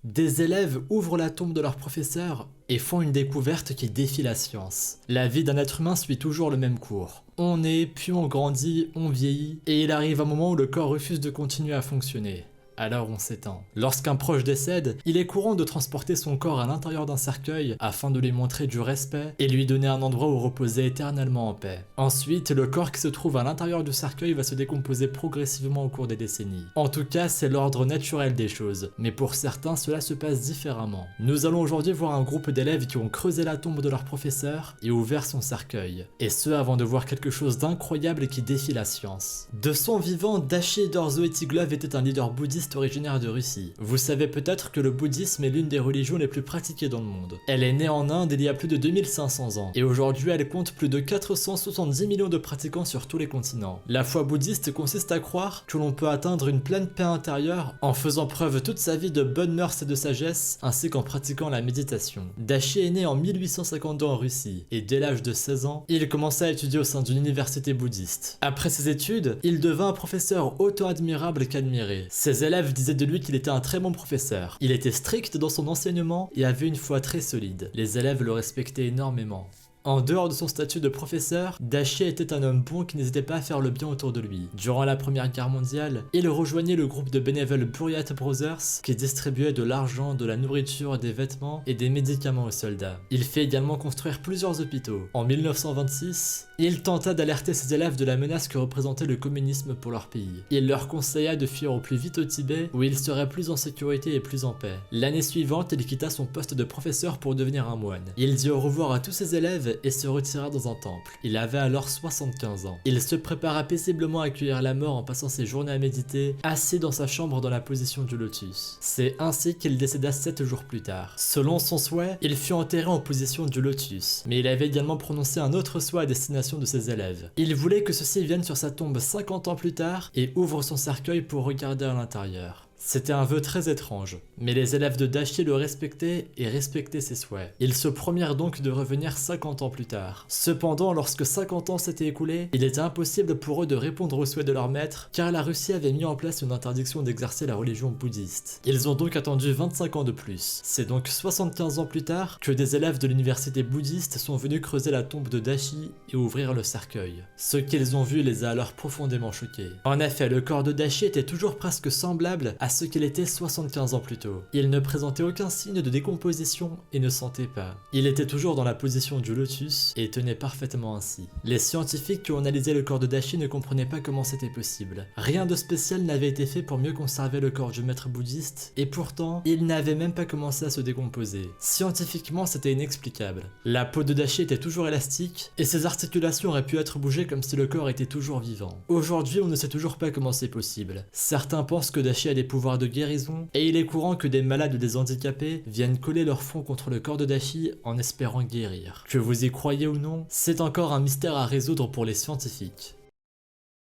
Des élèves ouvrent la tombe de leur professeur et font une découverte qui défie la science. La vie d'un être humain suit toujours le même cours. On naît, puis on grandit, on vieillit, et il arrive un moment où le corps refuse de continuer à fonctionner. Alors on s'éteint. Lorsqu'un proche décède, il est courant de transporter son corps à l'intérieur d'un cercueil afin de lui montrer du respect et lui donner un endroit où reposer éternellement en paix. Ensuite, le corps qui se trouve à l'intérieur du cercueil va se décomposer progressivement au cours des décennies. En tout cas, c'est l'ordre naturel des choses, mais pour certains, cela se passe différemment. Nous allons aujourd'hui voir un groupe d'élèves qui ont creusé la tombe de leur professeur et ouvert son cercueil. Et ce, avant de voir quelque chose d'incroyable qui défie la science. De son vivant, Dashi Dorzoetigulov était un leader bouddhiste originaire de Russie. Vous savez peut-être que le bouddhisme est l'une des religions les plus pratiquées dans le monde. Elle est née en Inde il y a plus de 2500 ans, et aujourd'hui elle compte plus de 470 millions de pratiquants sur tous les continents. La foi bouddhiste consiste à croire que l'on peut atteindre une pleine paix intérieure en faisant preuve toute sa vie de bonnes mœurs et de sagesse, ainsi qu'en pratiquant la méditation. Dashi est né en 1852 en Russie, et dès l'âge de 16 ans, il commença à étudier au sein d'une université bouddhiste. Après ses études, il devint un professeur autant admirable qu'admiré. Ses élèves disaient de lui qu'il était un très bon professeur. Il était strict dans son enseignement et avait une foi très solide. Les élèves le respectaient énormément. En dehors de son statut de professeur, Dashi était un homme bon qui n'hésitait pas à faire le bien autour de lui. Durant la Première Guerre mondiale, il rejoignit le groupe de bénévoles Buryat Brothers qui distribuait de l'argent, de la nourriture, des vêtements et des médicaments aux soldats. Il fait également construire plusieurs hôpitaux. En 1926, il tenta d'alerter ses élèves de la menace que représentait le communisme pour leur pays. Il leur conseilla de fuir au plus vite au Tibet où ils seraient plus en sécurité et plus en paix. L'année suivante, il quitta son poste de professeur pour devenir un moine. Il dit au revoir à tous ses élèves et se retira dans un temple. Il avait alors 75 ans. Il se prépara paisiblement à accueillir la mort en passant ses journées à méditer, assis dans sa chambre dans la position du lotus. C'est ainsi qu'il décéda 7 jours plus tard. Selon son souhait, il fut enterré en position du lotus, mais il avait également prononcé un autre souhait à destination de ses élèves. Il voulait que ceux-ci viennent sur sa tombe 50 ans plus tard et ouvrent son cercueil pour regarder à l'intérieur. C'était un vœu très étrange, mais les élèves de Dashi le respectaient et respectaient ses souhaits. Ils se promirent donc de revenir 50 ans plus tard. Cependant, lorsque 50 ans s'étaient écoulés, il était impossible pour eux de répondre aux souhaits de leur maître, car la Russie avait mis en place une interdiction d'exercer la religion bouddhiste. Ils ont donc attendu 25 ans de plus. C'est donc 75 ans plus tard que des élèves de l'université bouddhiste sont venus creuser la tombe de Dashi et ouvrir le cercueil. Ce qu'ils ont vu les a alors profondément choqués. En effet, le corps de Dashi était toujours presque semblable à ce qu'il était 75 ans plus tôt. Il ne présentait aucun signe de décomposition et ne sentait pas. Il était toujours dans la position du lotus et tenait parfaitement ainsi. Les scientifiques qui ont analysé le corps de Dashi ne comprenaient pas comment c'était possible. Rien de spécial n'avait été fait pour mieux conserver le corps du maître bouddhiste et pourtant, il n'avait même pas commencé à se décomposer. Scientifiquement, c'était inexplicable. La peau de Dashi était toujours élastique et ses articulations auraient pu être bougées comme si le corps était toujours vivant. Aujourd'hui, on ne sait toujours pas comment c'est possible. Certains pensent que Dashi a des pouvoirs de guérison, et il est courant que des malades ou des handicapés viennent coller leur front contre le corps de Dashi en espérant guérir. Que vous y croyez ou non, c'est encore un mystère à résoudre pour les scientifiques.